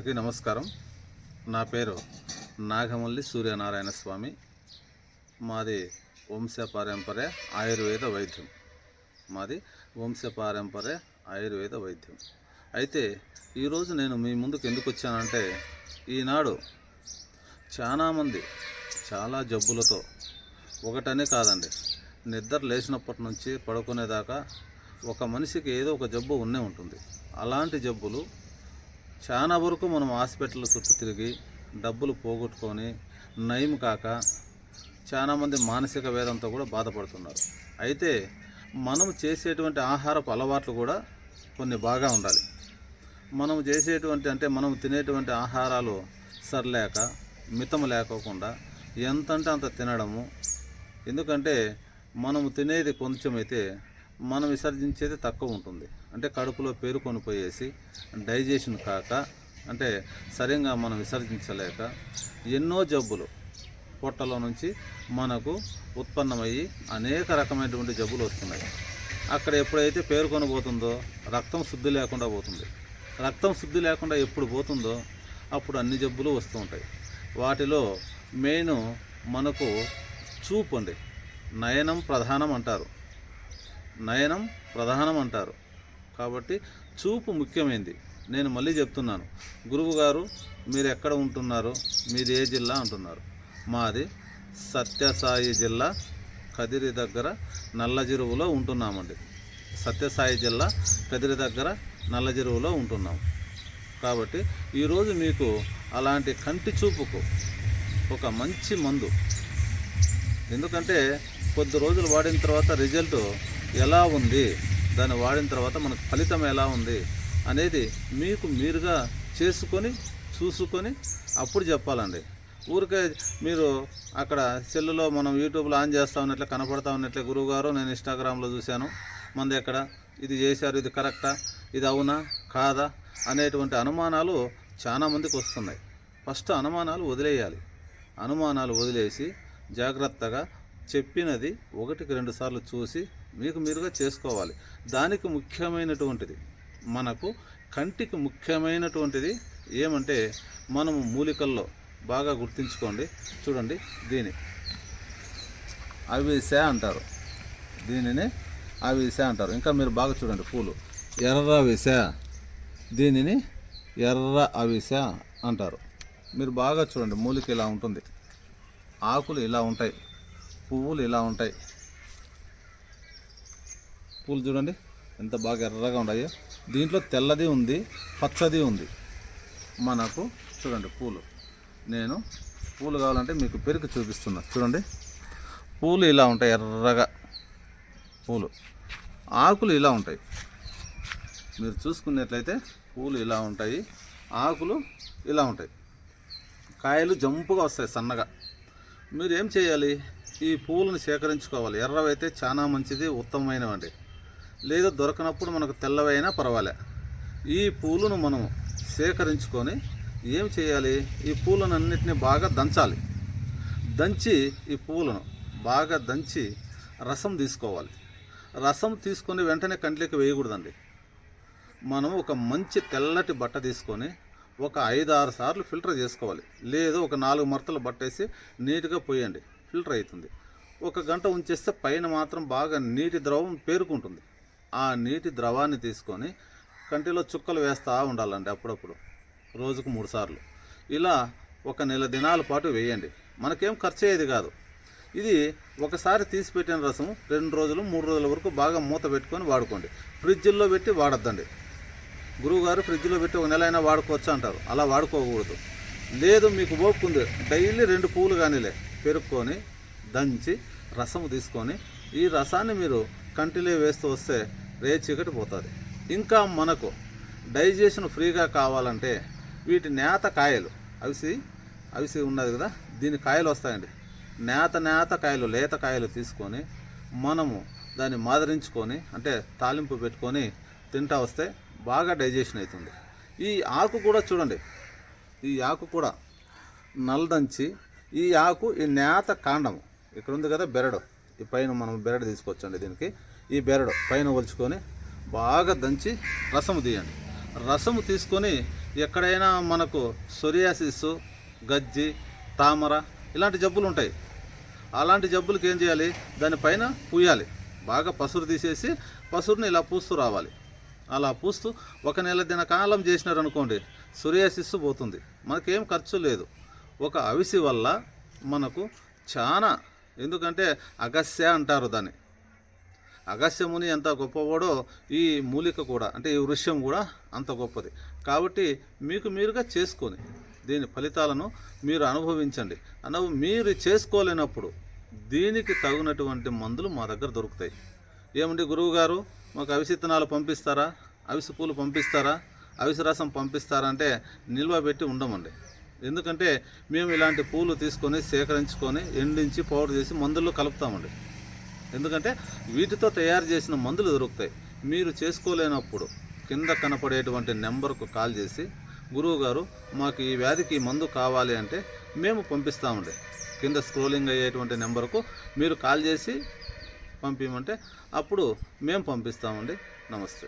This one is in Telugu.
అందరికీ నమస్కారం. నా పేరు నాగమల్లి సూర్యనారాయణ స్వామి. మాది వంశపారంపర్య ఆయుర్వేద వైద్యం. అయితే ఈరోజు నేను మీ ముందుకు ఎందుకు వచ్చానంటే, ఈనాడు చాలామంది చాలా జబ్బులతో, ఒకటనే కాదండి, నిద్ర లేచినప్పటి నుంచి పడుకునేదాకా ఒక మనిషికి ఏదో ఒక జబ్బు ఉన్నే ఉంటుంది. అలాంటి జబ్బులు చాలా వరకు మనం హాస్పిటల్ చుట్టూ తిరిగి డబ్బులు పోగొట్టుకొని నయం కాక చాలామంది మానసిక వేదంతో కూడా బాధపడుతున్నారు. అయితే మనం చేసేటువంటి ఆహారపు అలవాట్లు కూడా కొన్ని బాగా ఉండాలి. మనం చేసేటువంటి మనం తినేటువంటి ఆహారాలు సరిలేక మితము లేకోకుండా ఎంతంటే అంత తినడము. ఎందుకంటే మనము తినేది కొంచెమైతే మనం విసర్జించేది తక్కువ ఉంటుంది. అంటే కడుపులో పేరుకొని పోయేసి డైజెషన్ కాక, అంటే సరిగ్గా మనం విసర్జించలేక ఎన్నో జబ్బులు పొట్టలో నుంచి మనకు ఉత్పన్నమయ్యి అనేక రకమైనటువంటి జబ్బులు వస్తున్నాయి. అక్కడ ఎప్పుడైతే పేరుకొని పోతుందో రక్తం శుద్ధి లేకుండా పోతుంది. రక్తం శుద్ధి లేకుండా ఎప్పుడు పోతుందో అప్పుడు అన్ని జబ్బులు వస్తూ ఉంటాయి. వాటిలో మెయిన్ మనకు చూపు అండి. నయనం ప్రధానం అంటారు. కాబట్టి చూపు ముఖ్యమైనది. నేను మళ్ళీ చెప్తున్నాను, గురువు గారు మీరు ఎక్కడ ఉంటున్నారు, మీది ఏ జిల్లా అంటున్నారు. మాది సత్యసాయి జిల్లా కదిరి దగ్గర నల్లజెరువులో ఉంటున్నామండి. సత్యసాయి జిల్లా కదిరి దగ్గర నల్లజెరువులో ఉంటున్నాము. కాబట్టి ఈరోజు మీకు అలాంటి కంటి చూపుకు ఒక మంచి మందు. ఎందుకంటే కొద్ది రోజులు వాడిన తర్వాత రిజల్ట్ ఎలా ఉంది, దాన్ని వాడిన తర్వాత మనకు ఫలితం ఎలా ఉంది అనేది మీకు మీరుగా చేసుకొని చూసుకొని అప్పుడు చెప్పాలండి. ఊరికే మీరు అక్కడ సెల్లులో మనం యూట్యూబ్లో ఆన్ చేస్తూ ఉన్నట్లే కనపడతా ఉన్నట్లే, గురువుగారు నేను ఇన్స్టాగ్రామ్లో చూశాను, మంది ఎక్కడ ఇది చేశారు, ఇది కరెక్టా, ఇది అవునా కాదా అనేటువంటి అనుమానాలు చాలామందికి వస్తున్నాయి. ఫస్ట్ అనుమానాలు వదిలేయాలి. అనుమానాలు వదిలేసి జాగ్రత్తగా చెప్పినది 1-2 సార్లు చూసి మీకు మీరుగా చేసుకోవాలి. దానికి ముఖ్యమైనటువంటిది, మనకు కంటికి ముఖ్యమైనటువంటిది ఏమంటే, మనము మూలికల్లో బాగా గుర్తుంచుకోండి. చూడండి, దీనిని అవిసె అంటారు. ఇంకా మీరు బాగా చూడండి, పూలు ఎర్ర అవిసె, దీనిని ఎర్ర అవిసె అంటారు. మీరు బాగా చూడండి, మూలిక ఇలా ఉంటుంది, ఆకులు ఇలా ఉంటాయి, పువ్వులు ఇలా ఉంటాయి. పూలు చూడండి ఎంత బాగా ఎర్రగా ఉన్నాయో. దీంట్లో తెల్లది ఉంది, పచ్చది ఉంది. మనకు చూడండి నేను పూలు కావాలంటే మీకు పెరుగు చూపిస్తున్నా. చూడండి, పూలు ఇలా ఉంటాయి ఎర్రగా, పూలు ఆకులు ఇలా ఉంటాయి. మీరు చూసుకున్నట్లయితే పూలు ఇలా ఉంటాయి, ఆకులు ఇలా ఉంటాయి, కాయలు జంపుగా వస్తాయి సన్నగా. మీరు ఏం చేయాలి, ఈ పూలను సేకరించుకోవాలి. ఎర్రవైతే చాలా మంచిది, ఉత్తమమైనవండి. లేదా దొరకనప్పుడు మనకు తెల్లవైనా పర్వాలే. ఈ పూలను మనం సేకరించుకొని ఏం చేయాలి, ఈ పూలను అన్నిటినీ బాగా దంచాలి. ఈ పూలను బాగా దంచి రసం తీసుకోవాలి. రసం తీసుకొని వెంటనే కంట్లోకి వేయకూడదండి. మనం ఒక మంచి తెల్లటి బట్ట తీసుకొని ఒక 5-6 సార్లు ఫిల్టర్ చేసుకోవాలి. లేదు ఒక 4 మడతలు బట్టేసి నీట్గా పోయండి, ఫిల్టర్ అవుతుంది. 1 గంట ఉంచేస్తే పైన మాత్రం బాగా నీటి ద్రవం పేరుకుంటుంది. ఆ నీటి ద్రవాన్ని తీసుకొని కంటిలో చుక్కలు వేస్తూ ఉండాలండి అప్పుడప్పుడు, రోజుకు 3 సార్లు. ఇలా 1 నెల దినాల పాటు వేయండి. మనకేం ఖర్చు అయ్యేది కాదు. ఇది ఒకసారి తీసి పెట్టిన రసం 2 రోజులు 3 రోజుల వరకు బాగా మూత పెట్టుకొని వాడుకోండి. ఫ్రిడ్జ్లో పెట్టి వాడొద్దండి. గురువుగారు ఫ్రిడ్జ్లో పెట్టి 1 నెల అయినా వాడుకోవచ్చు అంటారు. అలా వాడుకోకూడదు. లేదు మీకు ఓపుకుంది, డైలీ 2 పువ్వులు కానీలే పెరుక్కొని దంచి రసము తీసుకొని ఈ రసాన్ని మీరు కంటిలో వేస్తూ వస్తే రేచీకటి పోతుంది. ఇంకా మనకు డైజెషన్ ఫ్రీగా కావాలంటే వీటి నేత కాయలు, అవిసి ఉన్నది కదా, దీని కాయలు వస్తాయండి. నేత కాయలు, లేత కాయలు తీసుకొని మనము దాన్ని మాదరించుకొని, అంటే తాలింపు పెట్టుకొని తింటా వస్తే బాగా డైజెషన్ అవుతుంది. ఈ ఆకు కూడా చూడండి, ఈ ఆకు కూడా నల్దంచి, ఈ ఆకు ఈ నేత కాండము ఇక్కడ ఉంది కదా, బెరడు, ఈ పైన మనం బెరడు తీసుకోవచ్చండి. దీనికి ఈ బెరడు పైన ఒలుచుకొని బాగా దంచి రసము తీయండి. రసము తీసుకొని ఎక్కడైనా మనకు సొరియాసిస్, గజ్జి, తామర ఇలాంటి జబ్బులు ఉంటాయి. అలాంటి జబ్బులకి ఏం చేయాలి, దానిపైన పూయాలి. బాగా పసురు తీసేసి పసురుని ఇలా పూస్తూ రావాలి. అలా పూస్తూ 1 నెల దినకాలం చేసినారనుకోండి, సొరియాసిస్ పోతుంది. మనకేం ఖర్చు లేదు. ఒక అవిసి వల్ల మనకు చాలా, ఎందుకంటే అగస్య అంటారు దాన్ని. అగస్యముని ఎంత గొప్పవాడో ఈ మూలిక కూడా, అంటే ఈ వృక్షం కూడా అంత గొప్పది. కాబట్టి మీకు మీరుగా చేసుకొని దీని ఫలితాలను మీరు అనుభవించండి. మీరు చేసుకోలేనప్పుడు దీనికి తగినటువంటి మందులు మా దగ్గర దొరుకుతాయి. ఏమండి గురువు గారు, మాకు అవిసి విత్తనాలు పంపిస్తారా, అవిసి పూలు పంపిస్తారా, అవిసి రసం పంపిస్తారా అంటే నిల్వ పెట్టి ఉండమండి. ఎందుకంటే మేము ఇలాంటి పూలు తీసుకొని సేకరించుకొని ఎండించి పౌడర్ చేసి మందుల్లో కలుపుతామండి. ఎందుకంటే వీటితో తయారు చేసిన మందులు దొరుకుతాయి. మీరు చేసుకోలేనప్పుడు కింద కనపడేటువంటి నెంబర్కు కాల్ చేసి, గురువు గారు మాకు ఈ వ్యాధికి మందు కావాలి అంటే మేము పంపిస్తామండి. కింద స్క్రోలింగ్ అయ్యేటువంటి నెంబర్కు మీరు కాల్ చేసి పంపించమంటే అప్పుడు మేము పంపిస్తామండి. నమస్తే.